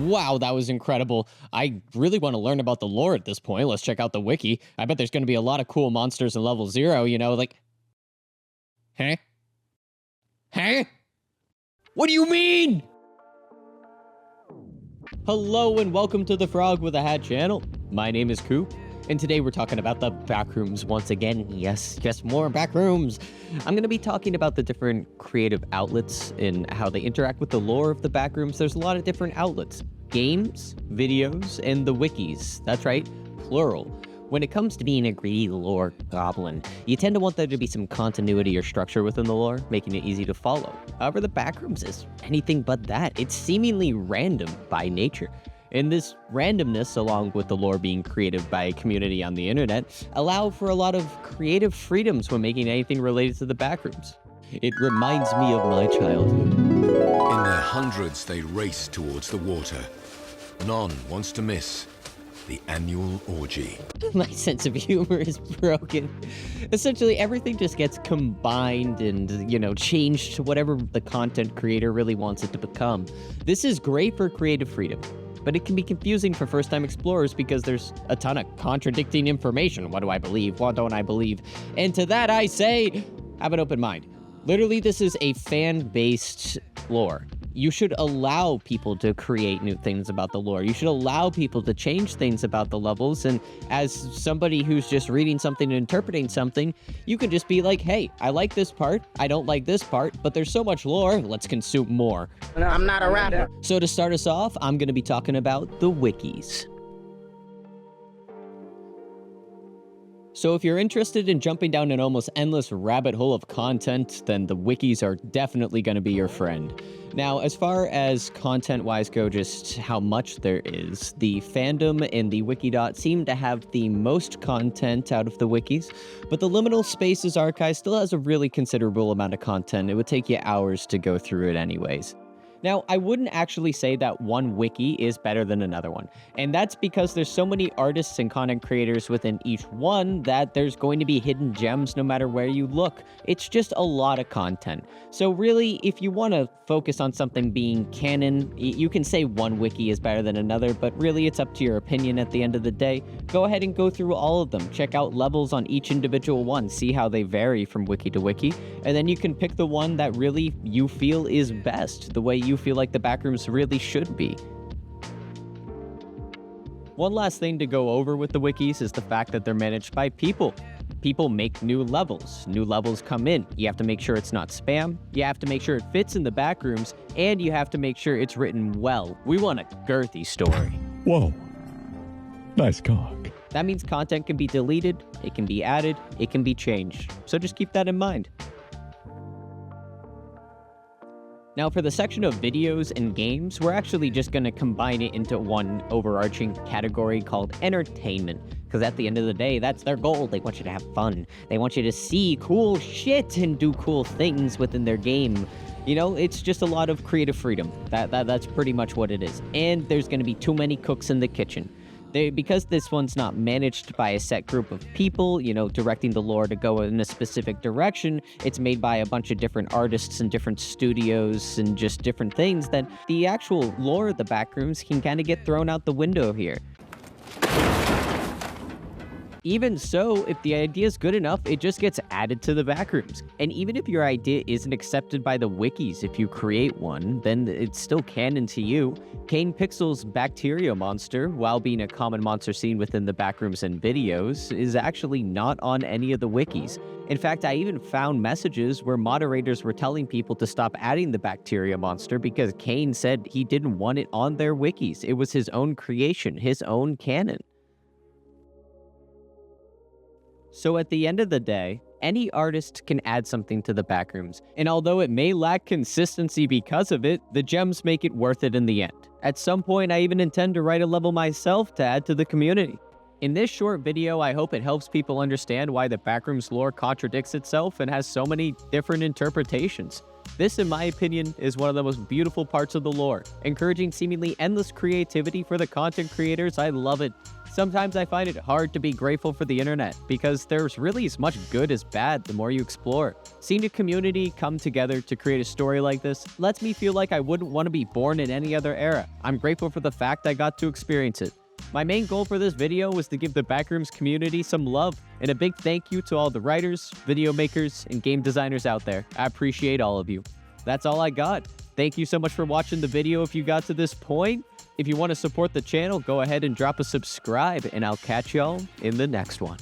Wow, that was incredible. I really want to learn about the lore at this point. Let's check out the wiki. I bet there's going to be a lot of cool monsters in level 0, like... Huh? Huh? What do you mean? Hello and welcome to the Frog with a Hat channel. My name is Coop, and today we're talking about the backrooms once again. Yes, more backrooms. I'm going to be talking about the different creative outlets and how they interact with the lore of the backrooms. There's a lot of different outlets. Games, videos, and the wikis. That's right, plural. When it comes to being a greedy lore goblin, you tend to want there to be some continuity or structure within the lore, making it easy to follow. However, the backrooms is anything but that. It's seemingly random by nature. And this randomness, along with the lore being created by a community on the internet, allow for a lot of creative freedoms when making anything related to the backrooms. It reminds me of my childhood. In their hundreds, they race towards the water. None wants to miss the annual orgy. My sense of humor is broken. Essentially, everything just gets combined and, changed to whatever the content creator really wants it to become. This is great for creative freedom, but it can be confusing for first-time explorers because there's a ton of contradicting information. What do I believe? What don't I believe? And to that I say, have an open mind. Literally, this is a fan-based lore. You should allow people to create new things about the lore. You should allow people to change things about the levels. And as somebody who's just reading something and interpreting something, you can just be like, hey, I like this part, I don't like this part, but there's so much lore, let's consume more. I'm not a rapper. So to start us off, I'm going to be talking about the wikis. So if you're interested in jumping down an almost endless rabbit hole of content, then the wikis are definitely going to be your friend. Now, as far as content-wise go, just how much there is, the fandom and the Wikidot seem to have the most content out of the wikis, but the Liminal Spaces archive still has a really considerable amount of content. It would take you hours to go through it anyways. Now, I wouldn't actually say that one wiki is better than another one, and that's because there's so many artists and content creators within each one that there's going to be hidden gems no matter where you look. It's just a lot of content. So really, if you want to focus on something being canon, you can say one wiki is better than another, but really it's up to your opinion at the end of the day. Go ahead and go through all of them. Check out levels on each individual one, see how they vary from wiki to wiki, and then you can pick the one that really you feel is best, the way you feel like the backrooms really should be. One last thing to go over with the wikis is the fact that they're managed by people. People make new levels. New levels come in. You have to make sure it's not spam. You have to make sure it fits in the backrooms, and you have to make sure it's written well. We want a girthy story. Whoa. Nice cock. That means content can be deleted, it can be added, it can be changed. So just keep that in mind. Now for the section of videos and games, we're actually just going to combine it into one overarching category called entertainment. Because at the end of the day, that's their goal. They want you to have fun. They want you to see cool shit and do cool things within their game. It's just a lot of creative freedom. That's pretty much what it is. And there's going to be too many cooks in the kitchen. Because this one's not managed by a set group of people, directing the lore to go in a specific direction, it's made by a bunch of different artists and different studios and just different things, that the actual lore of the backrooms can kind of get thrown out the window here. Even so, if the idea is good enough, it just gets added to the backrooms. And even if your idea isn't accepted by the wikis, if you create one, then it's still canon to you. Kane Pixel's bacteria monster, while being a common monster seen within the backrooms and videos, is actually not on any of the wikis. In fact, I even found messages where moderators were telling people to stop adding the bacteria monster because Kane said he didn't want it on their wikis. It was his own creation, his own canon. So at the end of the day, any artist can add something to the backrooms, and although it may lack consistency because of it, the gems make it worth it in the end. At some point, I even intend to write a level myself to add to the community. In this short video, I hope it helps people understand why the backrooms lore contradicts itself and has so many different interpretations. This, in my opinion, is one of the most beautiful parts of the lore, encouraging seemingly endless creativity for the content creators. I love it. Sometimes I find it hard to be grateful for the internet because there's really as much good as bad the more you explore. Seeing a community come together to create a story like this lets me feel like I wouldn't want to be born in any other era. I'm grateful for the fact I got to experience it. My main goal for this video was to give the Backrooms community some love, and a big thank you to all the writers, video makers, and game designers out there. I appreciate all of you. That's all I got. Thank you so much for watching the video if you got to this point. If you want to support the channel, go ahead and drop a subscribe, and I'll catch y'all in the next one.